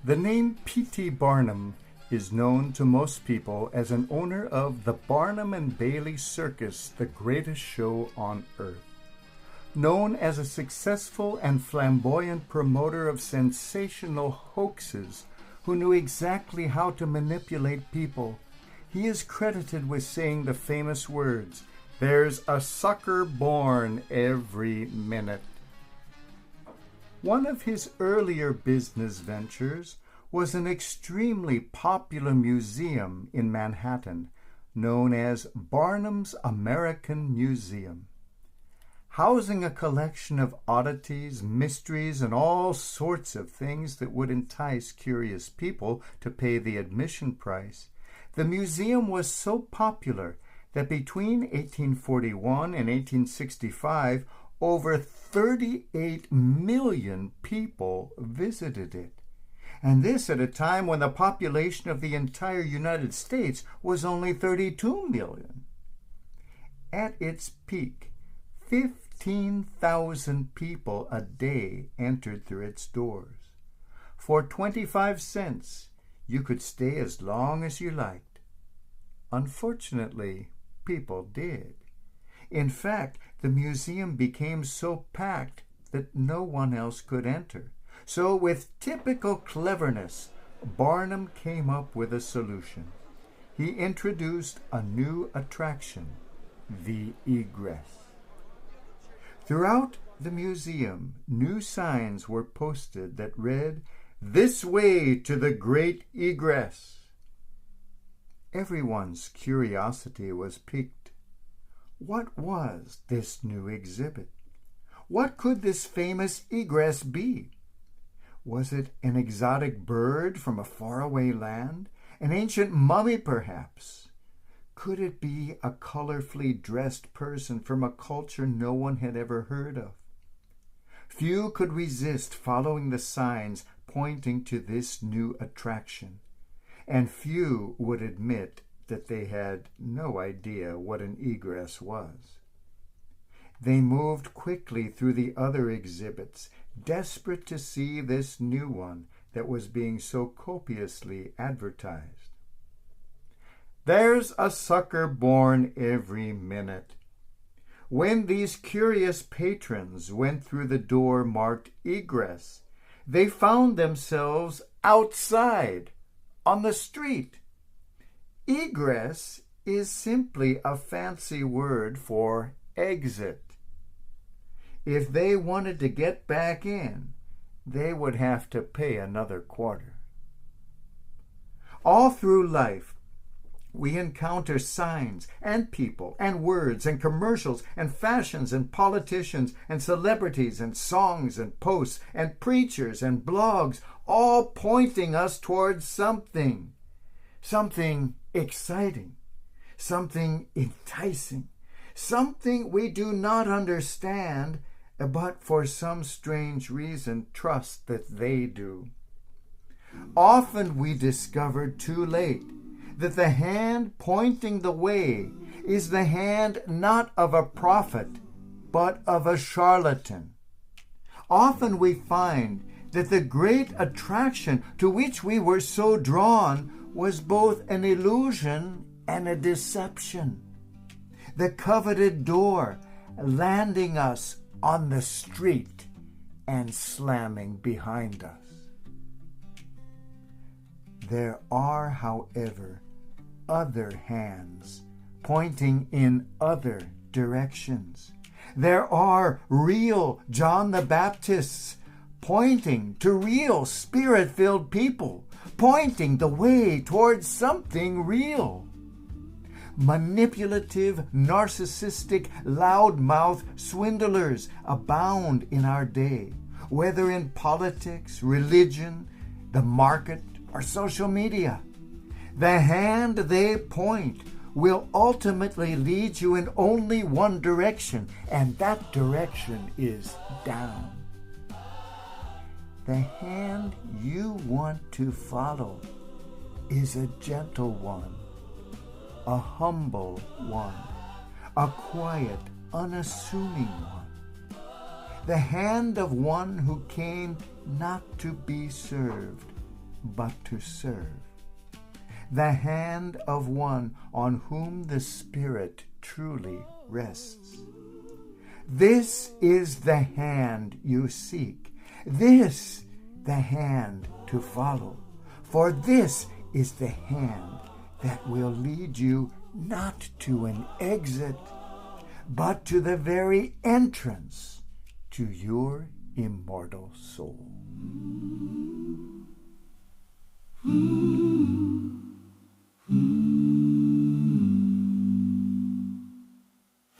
The name P.T. Barnum is known to most people as an owner of the Barnum and Bailey Circus, the greatest show on earth. Known as a successful and flamboyant promoter of sensational hoaxes who knew exactly how to manipulate people, he is credited with saying the famous words, "There's a sucker born every minute." One of his earlier business ventures was an extremely popular museum in Manhattan known as Barnum's American Museum. Housing a collection of oddities, mysteries, and all sorts of things that would entice curious people to pay the admission price, the museum was so popular that between 1841 and 1865, over 38 million people visited it. And this at a time when the population of the entire United States was only 32 million. At its peak, 15,000 people a day entered through its doors. For 25 cents, you could stay as long as you liked. Unfortunately, people did. In fact, the museum became so packed that no one else could enter. So with typical cleverness, Barnum came up with a solution. He introduced a new attraction, the Egress. Throughout the museum, new signs were posted that read, "This way to the Great Egress." Everyone's curiosity was piqued. What was this new exhibit? What could this famous egress be? Was it an exotic bird from a faraway land? An ancient mummy, perhaps? Could it be a colorfully dressed person from a culture no one had ever heard of? Few could resist following the signs pointing to this new attraction, and few would admit that they had no idea what an egress was. They moved quickly through the other exhibits, desperate to see this new one that was being so copiously advertised. There's a sucker born every minute. When these curious patrons went through the door marked Egress, they found themselves outside, on the street. Egress is simply a fancy word for exit. If they wanted to get back in, they would have to pay another quarter. All through life, we encounter signs and people and words and commercials and fashions and politicians and celebrities and songs and posts and preachers and blogs, all pointing us towards something exciting, something enticing, something we do not understand, but for some strange reason trust that they do. Often we discover too late that the hand pointing the way is the hand not of a prophet, but of a charlatan. Often we find that the great attraction to which we were so drawn was both an illusion and a deception. The coveted door landing us on the street and slamming behind us. There are, however, other hands pointing in other directions. There are real John the Baptists pointing to real spirit-filled people, pointing the way towards something real. Manipulative, narcissistic, loudmouth swindlers abound in our day, whether in politics, religion, the market, or social media. The hand they point will ultimately lead you in only one direction, and that direction is down. The hand you want to follow is a gentle one, a humble one, a quiet, unassuming one. The hand of one who came not to be served, but to serve. The hand of one on whom the Spirit truly rests. This is the hand you seek, this the hand to follow, for this is the hand that will lead you not to an exit, but to the very entrance to your immortal soul.